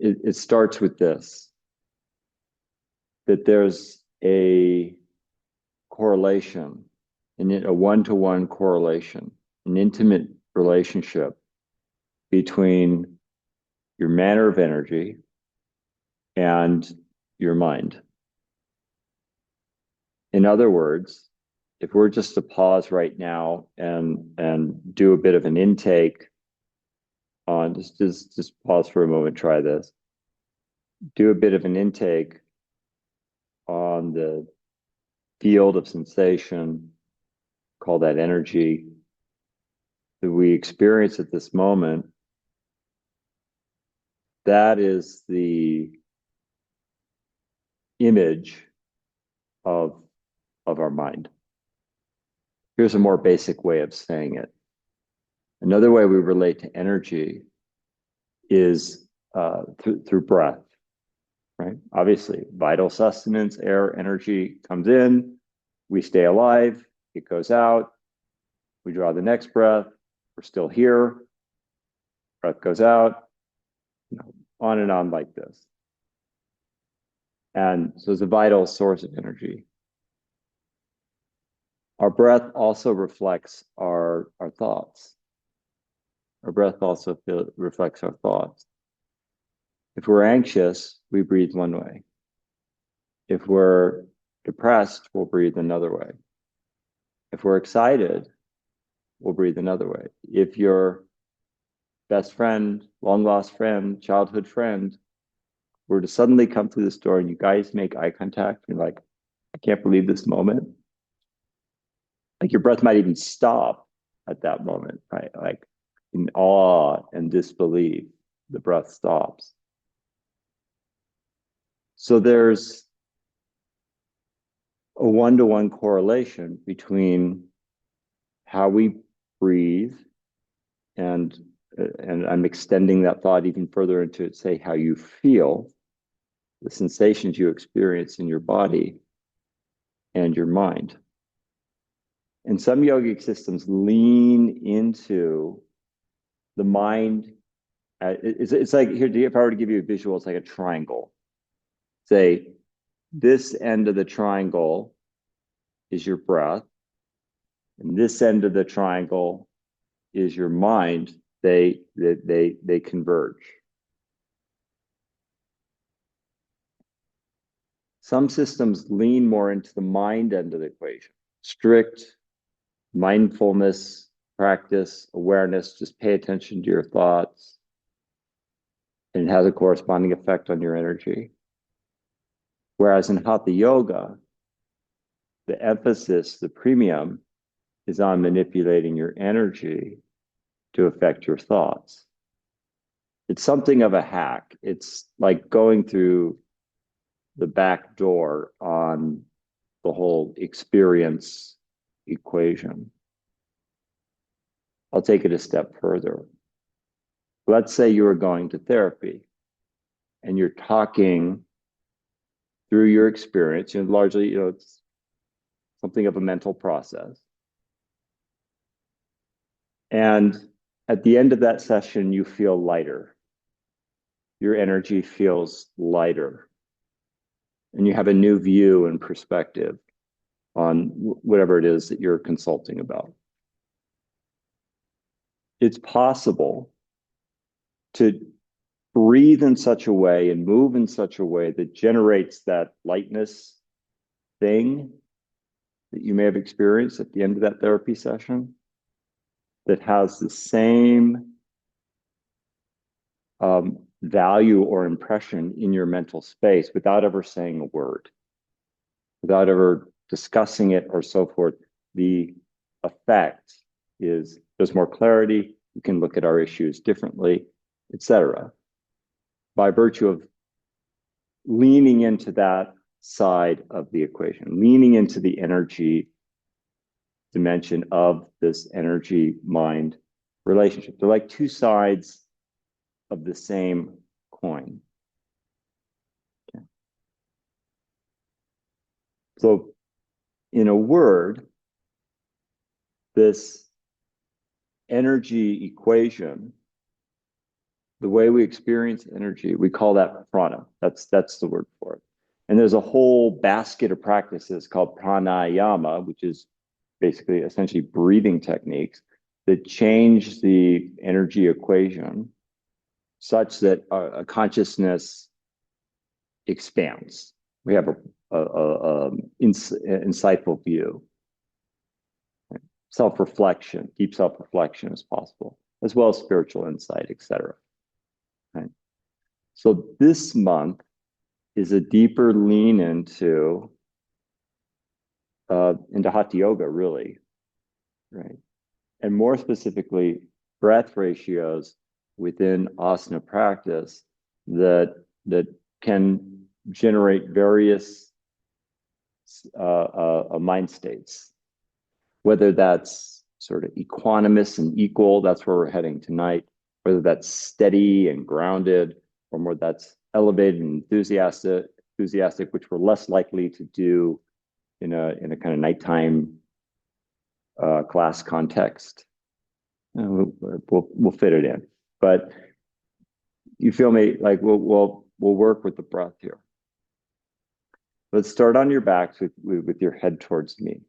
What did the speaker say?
it starts with this, that there's a correlation, a one-to-one correlation, an intimate relationship between your manner of energy and your mind. In other words, if we're just to pause right now and do a bit of an intake on just pause for a moment, try this. Do a bit of an intake on the field of sensation, call that energy, that we experience at this moment. That is the image of our mind. Here's a more basic way of saying it. Another way we relate to energy is through breath, right? Obviously, vital sustenance, air, energy comes in, we stay alive, it goes out, we draw the next breath, we're still here, breath goes out, on and on like this. And so it's a vital source of energy. Our breath also reflects our thoughts. Our breath also reflects our thoughts. If we're anxious, we breathe one way. If we're depressed, we'll breathe another way. If we're excited, we'll breathe another way. If your best friend, long lost friend, childhood friend were to suddenly come through this door and you guys make eye contact, you're like, I can't believe this moment. Like your breath might even stop at that moment, right? Like in awe and disbelief, the breath stops. So there's a one-to-one correlation between how we breathe and I'm extending that thought even further into, say, how you feel, the sensations you experience in your body and your mind. And some yogic systems lean into the mind. It's like, here, if I were to give you a visual, it's like a triangle. Say, this end of the triangle is your breath, and this end of the triangle is your mind. They converge. Some systems lean more into the mind end of the equation. Strict mindfulness practice, awareness, just pay attention to your thoughts, and it has a corresponding effect on your energy. Whereas in hatha yoga, the emphasis, the premium, is on manipulating your energy to affect your thoughts. It's something of a hack. It's like going through the back door on the whole experience equation. I'll take it a step further. Let's say you are going to therapy and you're talking through your experience, largely, it's something of a mental process. And at the end of that session, you feel lighter. Your energy feels lighter. And you have a new view and perspective on whatever it is that you're consulting about. It's possible to breathe in such a way and move in such a way that generates that lightness thing that you may have experienced at the end of that therapy session, that has the same value or impression in your mental space without ever saying a word, without ever discussing it or so forth. The effect is there's more clarity, you can look at our issues differently, etc. By virtue of leaning into that side of the equation, leaning into the energy dimension of this energy mind relationship. They're like two sides of the same coin. Okay. So, in a word, this energy equation the way we experience energy, we call that prana. That's the word for it. And there's a whole basket of practices called pranayama, which is basically essentially breathing techniques that change the energy equation such that a consciousness expands. We have insightful view, self-reflection, deep self-reflection as possible, as well as spiritual insight, etc. Right? So this month is a deeper lean into hatha yoga, really, right? And more specifically, breath ratios within asana practice that can generate various mind states, whether that's sort of equanimous and equal, that's where we're heading tonight, whether that's steady and grounded, or more that's elevated and enthusiastic, which we're less likely to do in a kind of nighttime class context. We'll fit it in, but you feel me? Like we'll work with the breath here. Let's start on your backs with your head towards me.